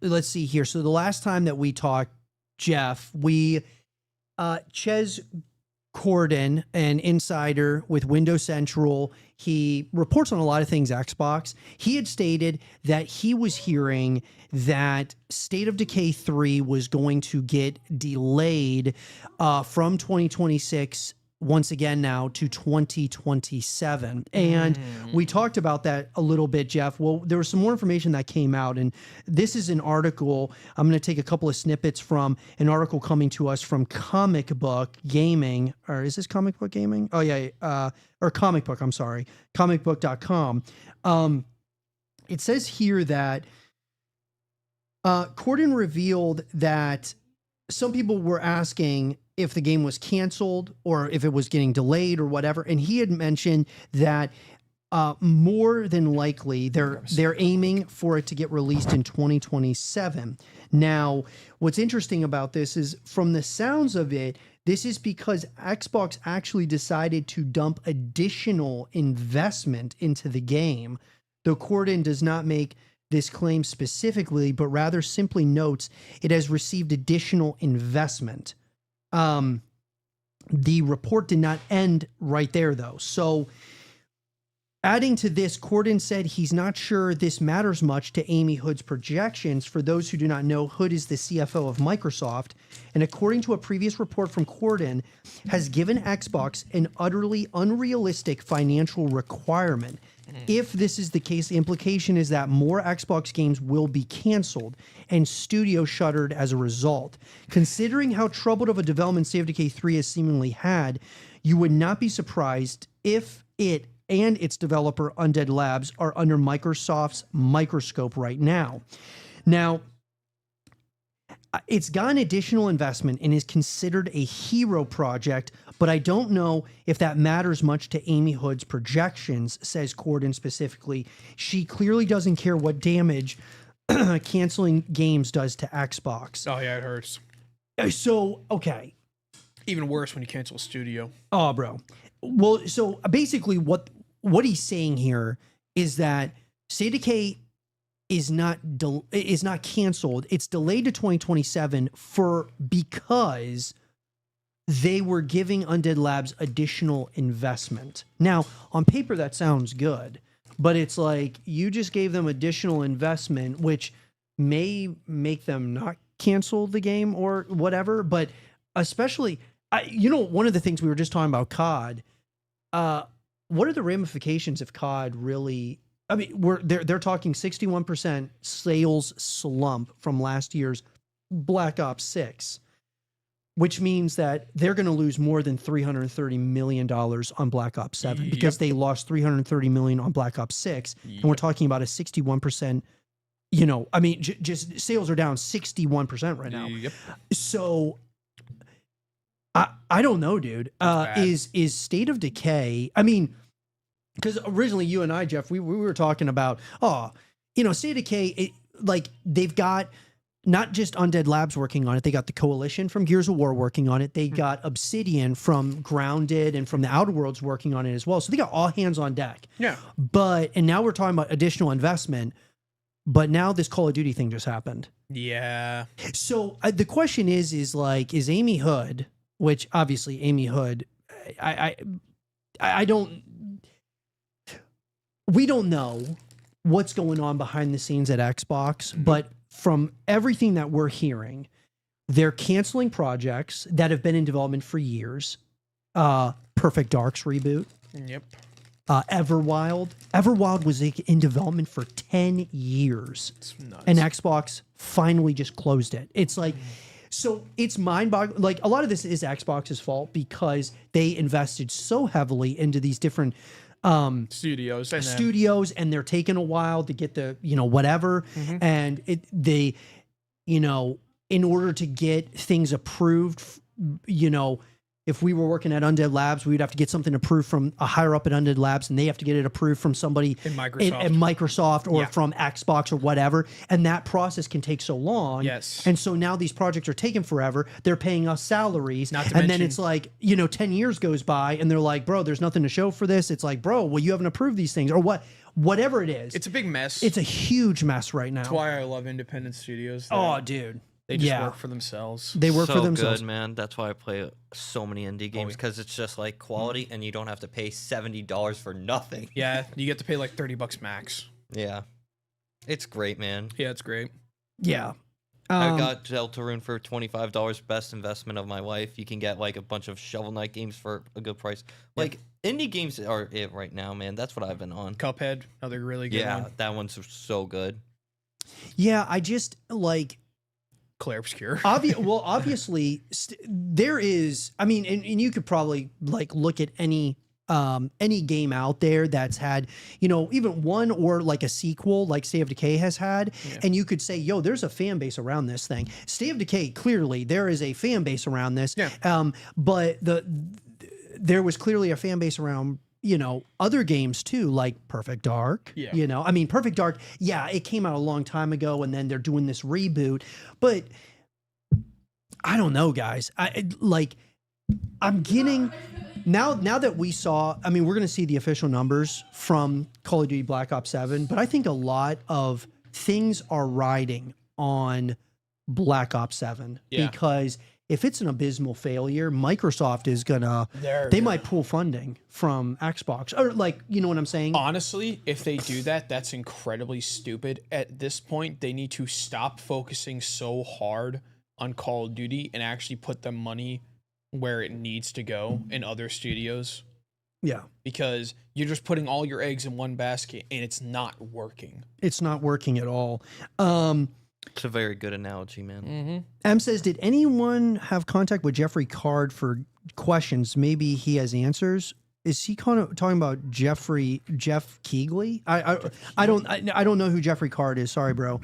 let's see here. So the last time that we talked, Jeff, Ches Corden, an insider with Windows Central, he reports on a lot of things Xbox. He had stated that he was hearing that State of Decay 3 was going to get delayed from 2026 once again now to 2027. And we talked about that a little bit, Jeff. Well, there was some more information that came out, and this is an article. I'm going to take a couple of snippets from an article coming to us from Comic Book Gaming, or is this Comic Book Gaming? Oh yeah, or Comic Book, I'm sorry, comicbook.com. It says here that Corden revealed that some people were asking if the game was canceled or if it was getting delayed or whatever. And he had mentioned that more than likely they're aiming for it to get released in 2027. Now, what's interesting about this is, from the sounds of it, this is because Xbox actually decided to dump additional investment into the game. Though Corden does not make this claim specifically, but rather simply notes it has received additional investment. The report did not end right there, though. So, adding to this, Corden said he's not sure this matters much to Amy Hood's projections. For those who do not know, Hood is the CFO of Microsoft, and according to a previous report from Corden, has given Xbox an utterly unrealistic financial requirement. If this is the case, the implication is that more Xbox games will be canceled and studios shuttered as a result. Considering how troubled of a development State of Decay 3 has seemingly had, you would not be surprised if it and its developer Undead Labs are under Microsoft's microscope right now. Now, it's gotten additional investment and is considered a hero project, but I don't know if that matters much to Amy Hood's projections, says Corden specifically. She clearly doesn't care what damage canceling games does to Xbox. Oh, yeah, it hurts. So, okay. Even worse when you cancel a studio. Oh, bro. Well, so basically what he's saying here is that State of Decay is not canceled. It's delayed to 2027 because they were giving Undead Labs additional investment. Now, on paper, that sounds good, but it's like you just gave them additional investment, which may make them not cancel the game or whatever. But especially, one of the things we were just talking about, COD. What are the ramifications if COD really? I mean, they're talking 61% sales slump from last year's Black Ops 6, which means that they're going to lose more than $330 million on Black Ops 7 because they lost $330 million on Black Ops 6. And we're talking about a 61%, just sales are down 61% right now. Yep. So I don't know, dude. Is State of Decay, I mean, because originally you and I, Jeff, we were talking about, State of Decay, they've got not just Undead Labs working on it. They got the Coalition from Gears of War working on it. They got Obsidian from Grounded and from the Outer Worlds working on it as well. So they got all hands on deck. Yeah. And now we're talking about additional investment. But now this Call of Duty thing just happened. Yeah. So the question is Amy Hood, which obviously Amy Hood, we don't know what's going on behind the scenes at Xbox, but from everything that we're hearing, they're canceling projects that have been in development for years. Perfect Dark's reboot. Yep. Everwild. Everwild was in development for 10 years. It's nuts. And Xbox finally just closed it. It's like, so it's mind-boggling. Like, a lot of this is Xbox's fault because they invested so heavily into these different studios, and they're taking a while to get the whatever, and in order to get things approved, if we were working at Undead Labs, we would have to get something approved from a higher up at Undead Labs, and they have to get it approved from somebody in Microsoft or from Xbox or whatever. And that process can take so long. Yes. And so now these projects are taking forever. They're paying us salaries. Then it's like, 10 years goes by and they're like, bro, there's nothing to show for this. It's like, bro, well, you haven't approved these things or what? whatever it is. It's a big mess. It's a huge mess right now. That's why I love independent studios. Oh, dude. They just work for themselves. They work for themselves. Good, man. That's why I play so many indie games, because it's just like quality, and you don't have to pay $70 for nothing. Yeah, you get to pay like $30 max. Yeah, it's great, man. Yeah, it's great. Yeah. I got Deltarune for $25. Best investment of my life. You can get like a bunch of Shovel Knight games for a good price. Like indie games are it right now, man. That's what I've been on. Cuphead, another really good one. Yeah, that one's so good. Yeah, I just like Claire Obscure. Obviously, there is. I mean, and you could probably like look at any game out there that's had, you know, even one or like a sequel like State of Decay has had, and you could say, yo, there's a fan base around this thing. State of Decay, clearly there is a fan base around this. Yeah. But there was clearly a fan base around, you know, other games too, like Perfect Dark. Yeah. You know, I mean, Perfect Dark, yeah, it came out a long time ago, and then they're doing this reboot. But I don't know, guys. I'm getting now that we saw. I mean, we're going to see the official numbers from Call of Duty Black Ops 7, but I think a lot of things are riding on Black Ops 7 because if it's an abysmal failure, Microsoft is gonna. They might pull funding from Xbox, or like, you know what I'm saying. Honestly, if they do that, that's incredibly stupid. At this point, they need to stop focusing so hard on Call of Duty and actually put the money where it needs to go in other studios. Yeah, because you're just putting all your eggs in one basket, and it's not working. It's not working at all. It's a very good analogy, man. M says, did anyone have contact with Jeffrey Card for questions? Maybe he has answers. Is he kind of talking about Jeff Keighley? I don't know who Jeffrey Card is. Sorry, bro.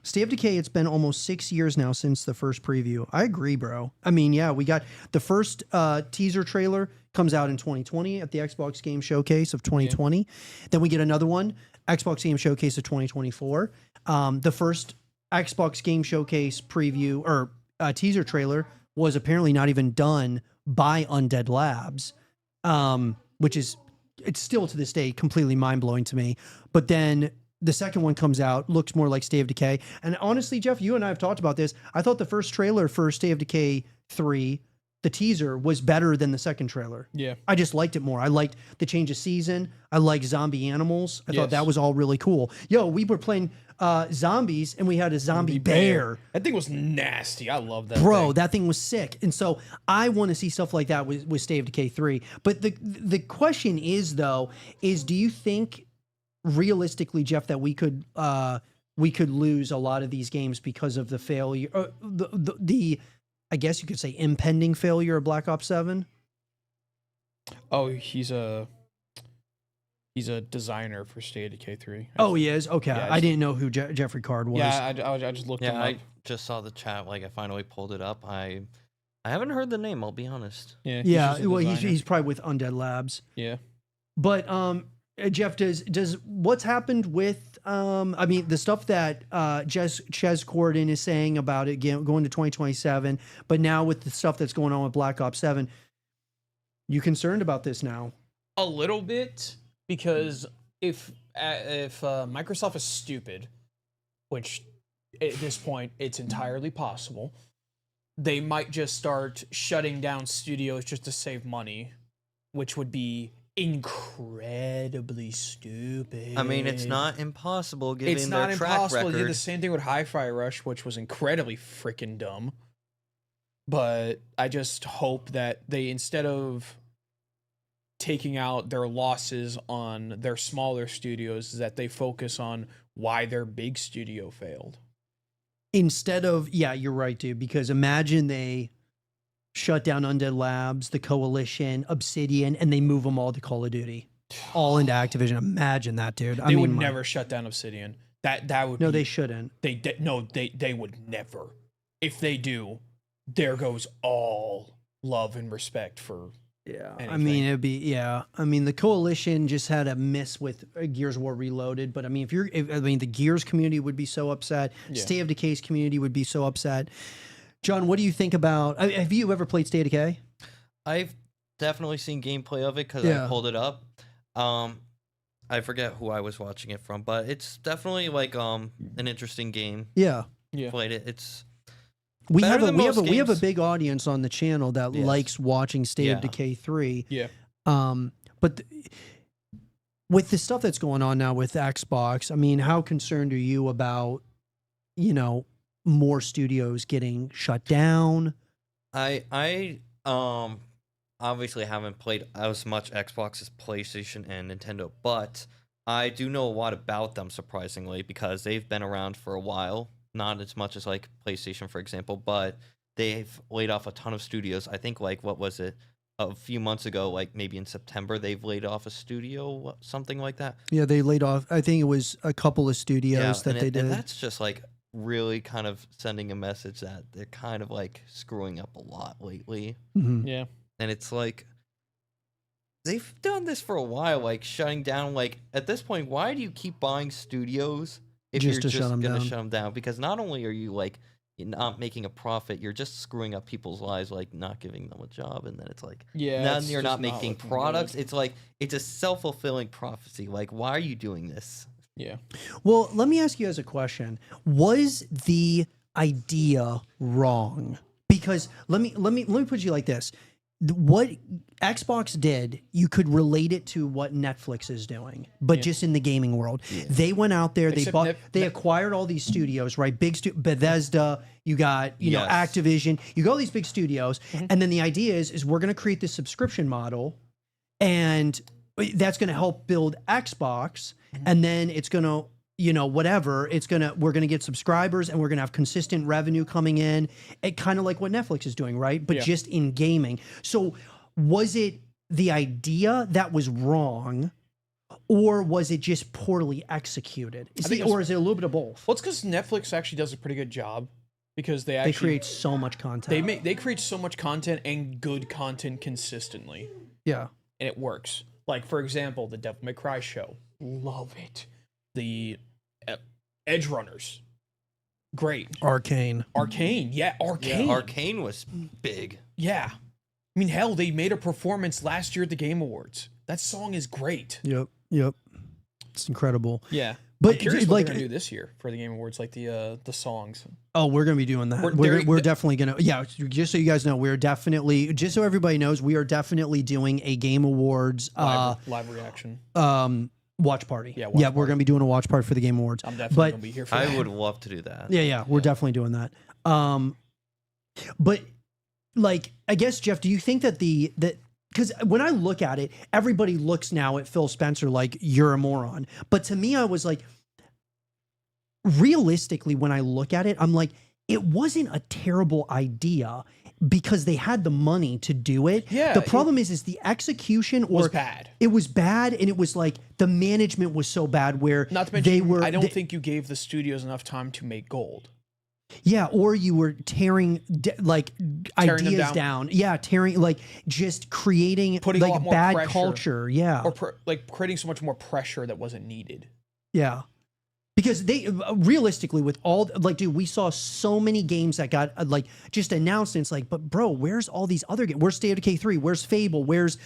State of Decay, it's been almost 6 years now since the first preview. I agree, bro. I mean, yeah, we got the first teaser trailer comes out in 2020 at the Xbox Game Showcase of 2020. Yeah. Then we get another one, Xbox Game Showcase of 2024. The first Xbox Game Showcase preview or teaser trailer was apparently not even done by Undead Labs, which is, it's still to this day completely mind-blowing to me. But then the second one comes out, looks more like State of Decay. And honestly, Jeff, you and I have talked about this. I thought the first trailer for State of Decay 3, the teaser, was better than the second trailer. Yeah. I just liked it more. I liked the change of season. I liked zombie animals. I thought that was all really cool. Yo, we were playing zombies, and we had a zombie bear. That thing was nasty. I love that Bro, thing. that thing was sick. And so I want to see stuff like that with State of Decay 3. But the question is, though, do you think realistically, Jeff, that we could lose a lot of these games because of the failure, the I guess you could say impending failure of Black Ops 7? Oh, he's a designer for State of Decay 3. Oh, he is? Okay. Yeah, I didn't know who Jeffrey Card was. Yeah, I just looked him up. I just saw the chat. Like, I finally pulled it up. I haven't heard the name, I'll be honest. Yeah, well, he's probably with Undead Labs. Yeah. But Jeff, does what's happened with I mean, the stuff that Ches Corden is saying about it going to 2027, but now with the stuff that's going on with Black Ops 7, you concerned about this now? A little bit, because if Microsoft is stupid, which at this point it's entirely possible, they might just start shutting down studios just to save money, which would be incredibly stupid. I mean, it's not impossible given their track record. It's not impossible. They did the same thing with Hi-Fi Rush, which was incredibly freaking dumb. But I just hope that they, instead of taking out their losses on their smaller studios, is that they focus on why their big studio failed. Instead of, yeah, you're right, dude, because imagine they shut down Undead Labs, the Coalition, Obsidian, and they move them all to Call of Duty, all into Activision. Imagine that, dude. They would never shut down Obsidian. That would no, they shouldn't. They would never. If they do, there goes all love and respect for. Yeah, anything. I mean, it'd be, yeah. I mean, the Coalition just had a miss with Gears of War Reloaded, but I mean, the Gears community would be so upset. Yeah. State of Decay's community would be so upset. John, what do you think about? Have you ever played State of Decay? I've definitely seen gameplay of it because I pulled it up. I forget who I was watching it from, but it's definitely like an interesting game. Yeah. Yeah. Played it. It's We better have a than we have most a we have a games. big audience on the channel that Yes. likes watching State of Yeah. Decay 3. Yeah. But with the stuff that's going on now with Xbox, I mean, how concerned are you about, more studios getting shut down? I obviously haven't played as much Xbox as PlayStation and Nintendo, but I do know a lot about them, surprisingly, because they've been around for a while. Not as much as like PlayStation, for example, but they've laid off a ton of studios. I think like what was it? A few months ago, like maybe in September, they've laid off a studio, something like that. Yeah, they laid off. I think it was a couple of studios that and they did. and that's just like really kind of sending a message that they're kind of like screwing up a lot lately. Mhm. Yeah. And it's like they've done this for a while, like shutting down. Like at this point, why do you keep buying studios if Just you're to just shut 'em gonna down. shut them down? Because not only are you like not making a profit, you're just screwing up people's lives, like not giving them a job, and then it's like Yeah. then it's you're just not making looking products. good. It's like it's a self-fulfilling prophecy. Like, why are you doing this? Yeah. Well, let me ask you as a question. Was the idea wrong? Because let me put you like this. What Xbox did, you could relate it to what Netflix is doing, but just in the gaming world. They went out there, Except they acquired all these studios, right? Bethesda, you got, you know, Yes. Activision, you got all these big studios, and then the idea is we're going to create this subscription model, and that's going to help build Xbox, and then it's going to, you know, whatever, we're going to get subscribers, and we're going to have consistent revenue coming in, kind of like what Netflix is doing, right? But Yeah. just in gaming. So was it the idea that was wrong, or was it just poorly executed? Or is it a little bit of both? Well, it's because Netflix actually does a pretty good job because they They actually create so much content. they create so much content and good content consistently, Yeah. and it works. Like for example, the Devil May Cry show, love it. The Edge Runners, great. Arcane. Arcane, yeah, Arcane, Arcane was big. yeah. I mean, hell, they made a performance last year at the Game Awards. That song is great. Yep. It's incredible. Yeah, But I'm curious what like, they're gonna do this year for the Game Awards, like the songs. oh, we're gonna be doing that. We're- We're definitely gonna. Yeah, just so you guys know, we're definitely. Just so everybody knows, we are definitely doing a Game Awards Live reaction. watch party. Yeah, we're gonna be doing a watch party for the Game Awards. I'm definitely But gonna be here for that. I would love to do that. yeah, we're definitely doing that. But like, I guess Jeff, do you think that because when I look at it, everybody looks now at Phil Spencer like you're a moron. But to me, I was like, realistically, when I look at it, I'm like, it wasn't a terrible idea because they had the money to do it. Yeah, The problem is the execution was bad. It was bad, and it was like the management was so bad where Not to mention, I don't they- think you gave the studios enough time to make gold. Yeah, or you were tearing them ideas down. Yeah, like just creating Putting a lot like more bad pressure. culture. Yeah, Or like creating so much more pressure that wasn't needed. yeah. Because they realistically, with all like, dude, we saw so many games that got like just announced, and it's like, but bro, where's all these other games? Where's State of Decay 3? Where's Fable? Where's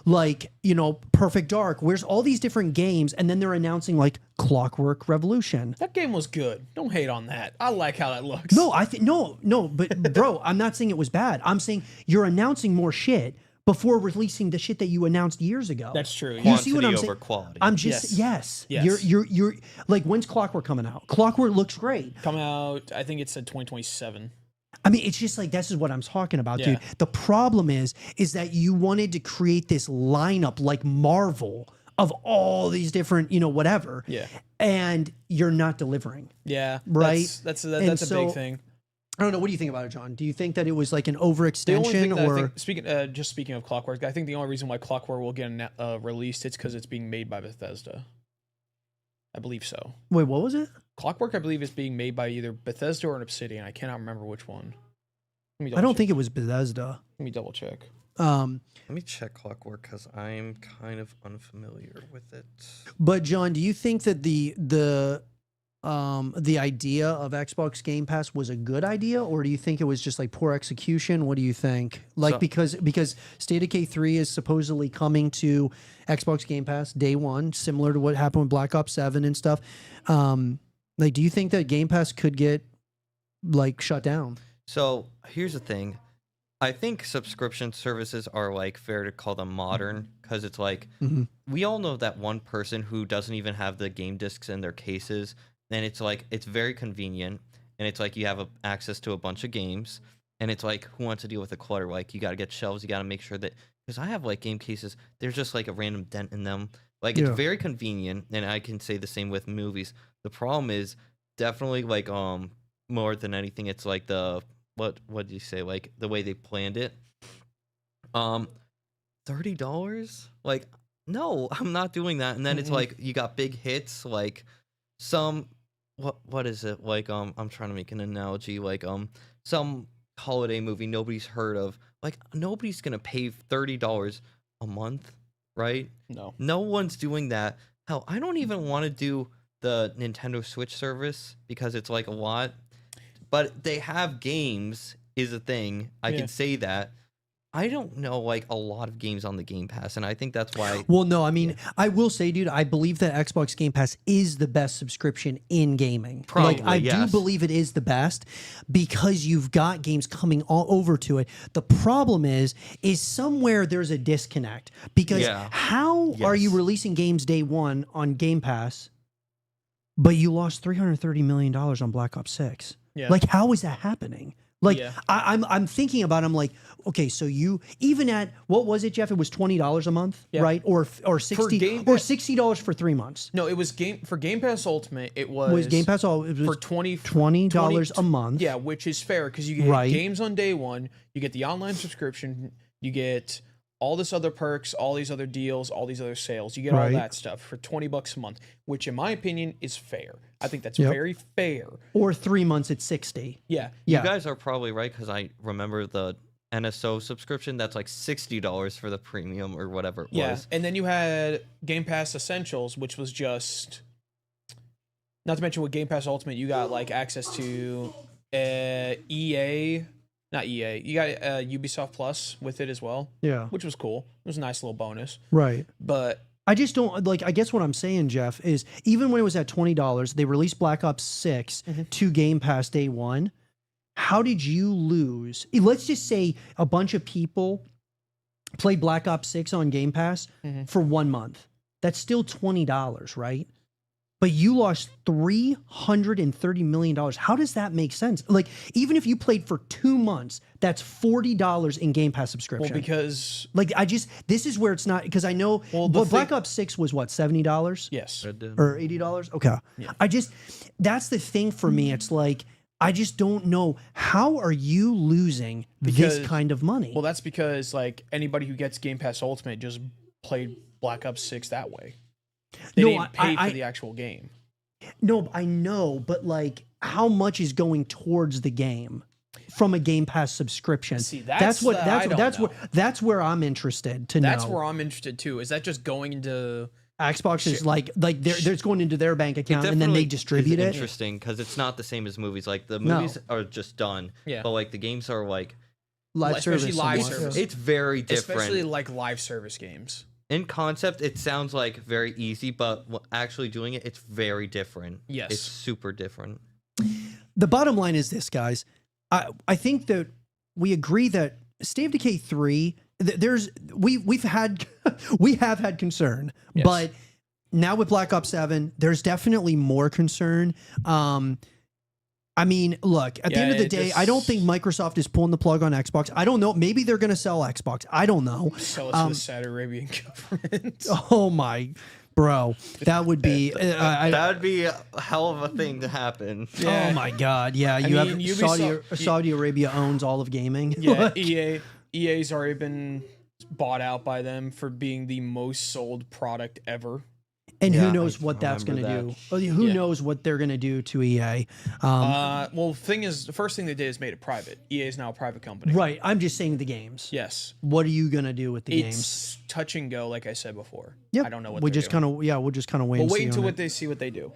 like, you know, Perfect Dark? Where's all these different games? And then they're announcing like Clockwork Revolution. That game was good. Don't hate on that. I like how that looks. No, I think no, but bro, I'm not saying it was bad. I'm saying you're announcing more shit before releasing the shit that you announced years ago. That's true. You see what I'm Quantity saying? over quality. I'm just Yes. You're like, when's Clockwork coming out? Clockwork looks great. Come out, I think it said 2027. I mean, it's just like this is what I'm talking about, Yeah. dude. The problem is that you wanted to create this lineup like Marvel of all these different, you know, whatever. Yeah. And you're not delivering. Yeah. Right? That's And a so, big thing. I don't know. What do you think about it, John? Do you think that it was like an The only overextension thing that or? I think, speaking of Clockwork, I think the only reason why Clockwork will get released it's because it's being made by Bethesda. I believe so. Wait, what was it? Clockwork, I believe, is being made by either Bethesda or an Obsidian. I cannot remember which one. Let me I double don't check. think it was Bethesda. Let me double check. Let me check Clockwork because I'm kind of unfamiliar with it. But John, do you think that the the idea of Xbox Game Pass was a good idea, or do you think it was just like poor execution? What do you think? Like So- because State of Decay 3 is supposedly coming to Xbox Game Pass day one, similar to what happened with Black Ops 7 and stuff. Like, do you think that Game Pass could get like shut down? So here's the thing. I think subscription services are like fair to call them modern because it's like we all know that one person who doesn't even have the game discs in their cases, and it's like it's very convenient, and it's like you have access to a bunch of games, and it's like who wants to deal with the clutter? Like you got to get shelves, you got to make sure that because I have like game cases, there's just like a random dent in them. Like it's very convenient, and I can say the same with movies. The problem is definitely like more than anything, it's like the what did you say? Like the way they planned it. $30? Like, no, I'm not doing that. And then it's like you got big hits, like some what is it? Like I'm trying to make an analogy, like some holiday movie nobody's heard of. Like nobody's gonna pay $30 a month, right? No one's doing that. Hell, I don't even want to do the Nintendo Switch service because it's like a lot. But they have games is a thing. I can say that. I don't know like a lot of games on the Game Pass, and I think that's why. Well, no, I mean, I will say, dude, I believe that Xbox Game Pass is the best subscription in gaming. Probably, like, I do believe it is the best because you've got games coming all over to it. The problem is somewhere there's a disconnect because how are you releasing games day one on Game Pass, but you lost $330 million on Black Ops 6? Yeah. Like, how is that happening? Like, I'm thinking about it, I'm like, okay, so you even at what was it, Jeff? It was $20 a month, right? Or 60 or $60 for 3 months. No, it was for Game Pass Ultimate. It was Game Pass all it was for $20 a month. Yeah, which is fair because you get games on day one, you get the online subscription, you get all this other perks, all these other deals, all these other sales. You get all that stuff for $20 a month, which in my opinion is fair. I think that's very fair. Or 3 months at 60. Yeah. You guys are probably right because I remember the NSO subscription. That's like $60 for the premium or whatever it was. And then you had Game Pass Essentials, which was just, not to mention with Game Pass Ultimate, you got like access to not EA. You got Ubisoft Plus with it as well. Yeah. Which was cool. It was a nice little bonus. Right. But I just don't like. I guess what I'm saying, Jeff, is even when it was at $20, they released Black Ops 6 to Game Pass day one. How did you lose? Let's just say a bunch of people played Black Ops 6 on Game Pass for 1 month. That's still $20, right? But you lost $330 million. How does that make sense? Like, even if you played for 2 months, that's $40 in Game Pass subscription. Well, because like this is where it's not, because I know Black Ops 6 was what, $70? Yes. Or $80? Okay. Yeah. That's the thing for me. It's like, I just don't know, how are you losing this kind of money? Well, that's because like anybody who gets Game Pass Ultimate just played Black Ops 6 that way. They didn't pay for the actual game. No, I know, but like, how much is going towards the game from a Game Pass subscription? See, that's where I'm interested to know. That's where I'm interested too. Is that just going into Xbox is like there's going into their bank account and then they distribute it? Interesting because it's not the same as movies. Like the movies are just done, but like the games are like live service. It's very different, especially like live service games. In concept, it sounds like very easy, but actually doing it, it's very different. Yes. It's super different. The bottom line is this, guys. I think that we agree that State of Decay 3, we have had concern, but now with Black Ops 7, there's definitely more concern. I mean, look, at the end of the day, I don't think Microsoft is pulling the plug on Xbox. I don't know. Maybe they're going to sell Xbox. I don't know. Sell it to the Saudi Arabian government. Oh, my, bro. That would be... that would be a hell of a thing to happen. Yeah. Oh, my God. Yeah, Saudi Arabia owns all of gaming. Yeah, EA's already been bought out by them for being the most sold product ever. And Yeah, who knows I what that's going to remember do? that. Who Yeah. knows what they're going to do to EA? Well, thing is, the first thing they did is made it private. EA is now a private company. Right. I'm just saying the games. Yes. What are you going to do with the games? It's touch and go, like I said before. Yep. I don't know what we they're just doing. kind of we'll just kind of wait. We'll and wait see until on what it. they see what they do.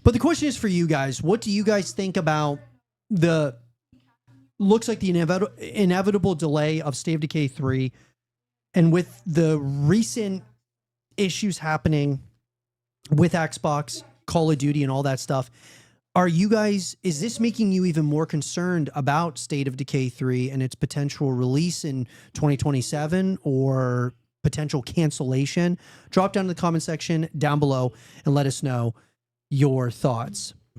But the question is for you guys: what do you guys think about the? Looks like the inevitable delay of State of Decay 3, and with the recent issues happening with Xbox, Call of Duty, and all that stuff. Are you guys, is this making you even more concerned about State of Decay 3 and its potential release in 2027 or potential cancellation? Drop down in the comment section down below and let us know your thoughts.